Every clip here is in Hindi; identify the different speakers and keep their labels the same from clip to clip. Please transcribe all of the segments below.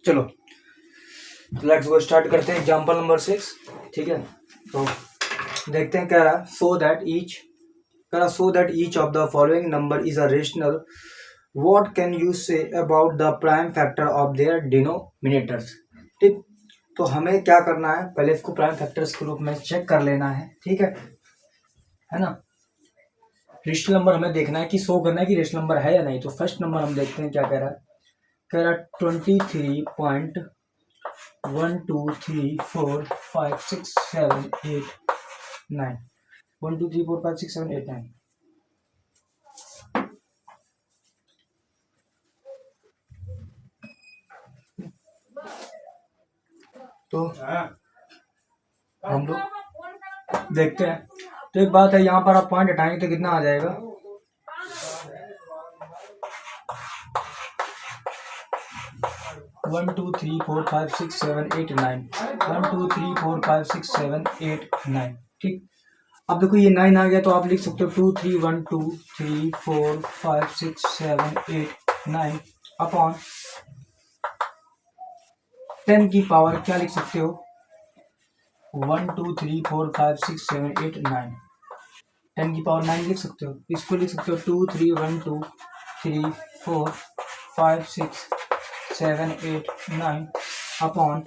Speaker 1: चलो लेट्स गो स्टार्ट करते हैं एग्जांपल नंबर 6। ठीक है, तो देखते हैं। कह रहा so that each of the following number is a rational, what can you say about the prime factor of their denominators. ठीक, तो हमें क्या करना है, पहले इसको प्राइम फैक्टर्स के रूप में चेक कर लेना है। ठीक है ना। रेशनल नंबर हमें देखना है कि शो करना है कि रेशनल नंबर है या नहीं। तो फर्स्ट नंबर हम देखते हैं क्या कह रहा है। कह रहा 23.123456789 123456789। तो हम लोग देखते हैं। तो एक बात है, यहाँ पर आप पॉइंट हटाएंगे तो कितना आ जाएगा, 1 2 3 4 5 6 7 8 9 1 2 3 4 5 6 7 8 9। ठीक, अब देखो ये 9 आ गया तो आप लिख सकते हो 2 3 1 2 3 4 5 6 7 8 9 अपॉन 10 की पावर क्या लिख सकते हो, 1 2 3 4 5 6 7 8 9। 10 की पावर 9 लिख सकते हो। इसको लिख सकते हो 2 3 1 2 3 4 5 6 7 8 9 अपॉन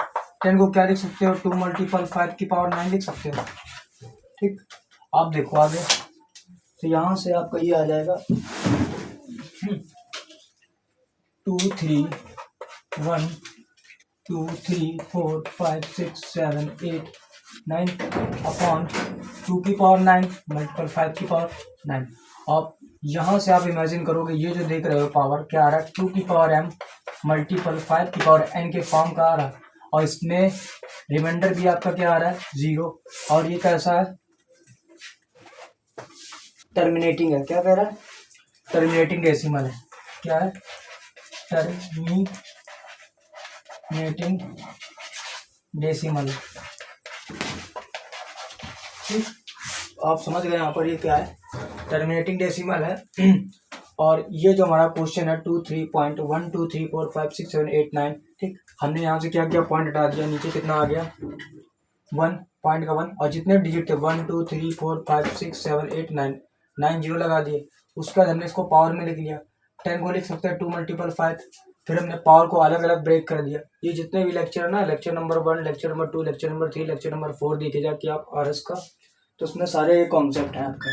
Speaker 1: 10 को क्या लिख सकते हो, 2 मल्टीपल 5 की पावर 9 लिख सकते हो। ठीक, आप देखो आगे। तो यहाँ से आपका ये आ जाएगा 2 3 1 2 3 4 5 6 7 8 9 अपॉन 2 की पावर 9 मल्टीपल 5 की पावर 9। अब यहाँ से आप इमेजिन करोगे, ये जो देख रहे हो पावर क्या आ रहा है, 2 की पावर m मल्टीपल 5 की पावर n के फॉर्म का आ रहा है। और इसमें रिमाइंडर भी आपका क्या आ रहा है, 0। और ये कैसा है, टर्मिनेटिंग है। क्या कह रहा है, टर्मिनेटिंग डेसिमल है। क्या है, टर्मिनेटिंग डेसिमल। ठीक, आप समझ गए यहाँ पर ये क्या है, टर्मिनेटिंग डेसिमल है। और ये जो हमारा क्वेश्चन है 23.123456789। ठीक, हमने यहाँ से क्या किया, पॉइंट हटा दिया, नीचे कितना आ गया, 1 पॉइंट का 1। और जितने डिजिट थे 1 2 3 4 5 6 7 8 9 9 जीरो लगा दिए। उसके बाद हमने इसको पावर में लिख लिया। 10 को लिख सकते हैं 2 मल्टीपल 5। फिर हमने पावर को अलग अलग ब्रेक कर दिया। ये जितने भी लेक्चर है ना, lecture number 1, lecture number 2, lecture number 3, lecture number 4 देखे जाके आप RS का, तो उसमें सारे कॉन्सेप्ट हैं आपका।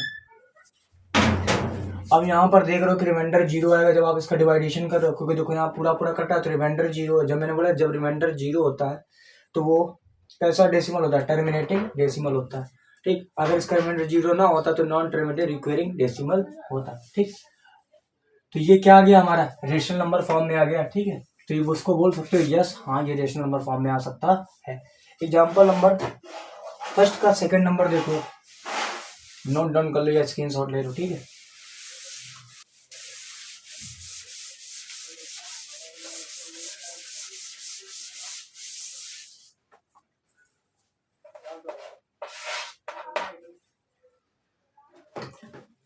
Speaker 1: अब यहाँ पर देख रहे हो कि रिमाइंडर 0 आएगा जब आप इसका डिवाइडेशन कर रहे हो, क्योंकि देखो यहाँ पूरा पूरा कटा है तो रिमाइंडर 0 है। जब मैंने बोला जब रिमाइंडर 0 होता है तो वो कैसा डेसिमल होता है, टर्मिनेटिंग डेसिमल होता है। ठीक, अगर इसका रिमाइंडर 0 ना होता तो नॉन टर्मिनेटिंग रिक्वेरिंग डेसिमल होता। ठीक, तो ये क्या आ गया, हमारा रेशनल नंबर फॉर्म में आ गया। ठीक है, तो ये उसको बोल सकते हो यस, हाँ ये रेशनल नंबर फॉर्म में आ सकता है। एग्जाम्पल नंबर फर्स्ट का सेकंड नंबर देखो, नोट डाउन कर लो या स्क्रीनशॉट ले लो। ठीक है,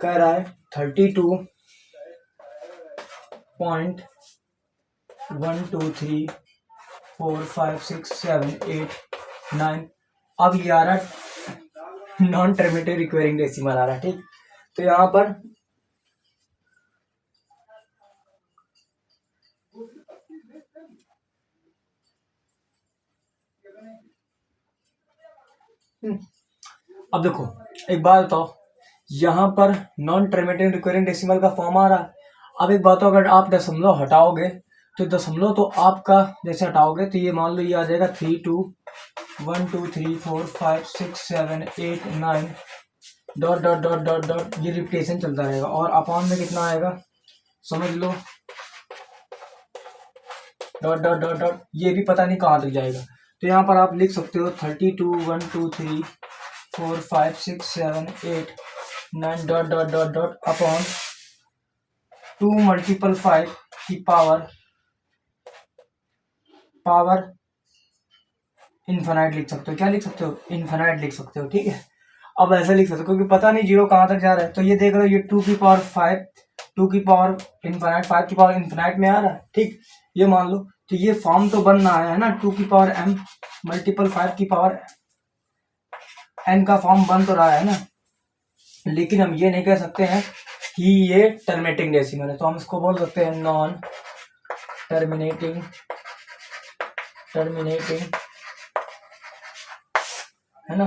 Speaker 1: कह रहा है 32.123456789। अब ये आ रहा है नॉन टर्मिनेटिंग रिक्वेरिंग डेसिमल आ रहा है। ठीक, तो यहाँ पर अब देखो एक बात बताओ, यहाँ पर नॉन टर्मिनेटिंग रिक्वेरिंग डेसिमल का फॉर्म आ रहा है। अब एक बात हो, अगर आप दशमलव हटाओगे तो दशमलव तो आपका जैसे हटाओगे तो ये मान लो ये आ जाएगा 3 2 1 2 3 4 5 6 7 8 9 dot dot dot dot dot, ये रिपीटेशन चलता रहेगा। और अपॉन में कितना आएगा समझ लो, डॉट डॉट डॉट डॉट, ये भी पता नहीं कहाँ तक जाएगा। तो यहाँ पर आप लिख सकते हो 32 1 2 3 4 5 6 7 8 9 dot dot dot dot upon 2 multiple 5 की पावर इन्फिनाइट लिख सकते हो। क्या लिख सकते हो, इन्फिनाइट लिख सकते हो। ठीक है, अब ऐसा लिख सकते हो क्योंकि पता नहीं जीरो कहाँ तक जा रहा है। तो ये देख रहे हो, ये 2 की पावर 5 टू की पावर इनफाइनाइट, 5 की पावर इनफाइनाइट में आ रहा है, ठीक। ये मान लो, तो ये फॉर्म तो बन रहा है ना, 2 की पावर m मल्टीपल 5 की पावर n का फॉर्म बन तो रहा है ना, लेकिन हम ये नहीं कह सकते हैं कि ये टर्मिनेटिंग डेसिमल है। तो हम इसको बोल सकते हैं नॉन टर्मिनेटिंग है ना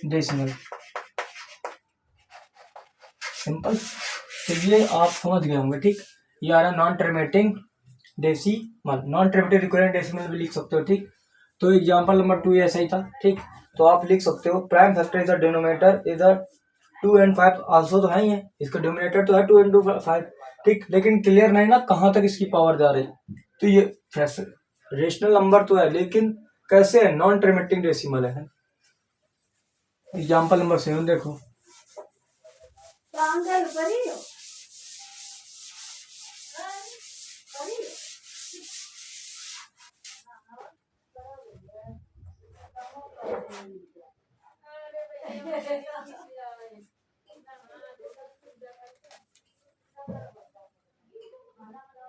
Speaker 1: डेसिमल, सिंपल। तो ये आप समझ गए होंगे, ठीक। ये आ रहा non terminating decimal, non terminating recurrent decimal भी लिख सकते हो, ठीक। तो एग्जांपल नंबर 2 ऐसा ही था, ठीक। तो आप लिख सकते हो prime factor is the denominator is the 2 and 5 also तो है ही है, इसका डिनोमिनेटर तो है 2 into 5, ठीक। लेकिन क्लियर नहीं ना कहाँ तक इसकी पावर जा रही। तो ये रेशनल नंबर तो है, लेकिन कैसे है, नॉन टर्मिनेटिंग डेसिमल है। एग्जांपल नंबर 7 देखो।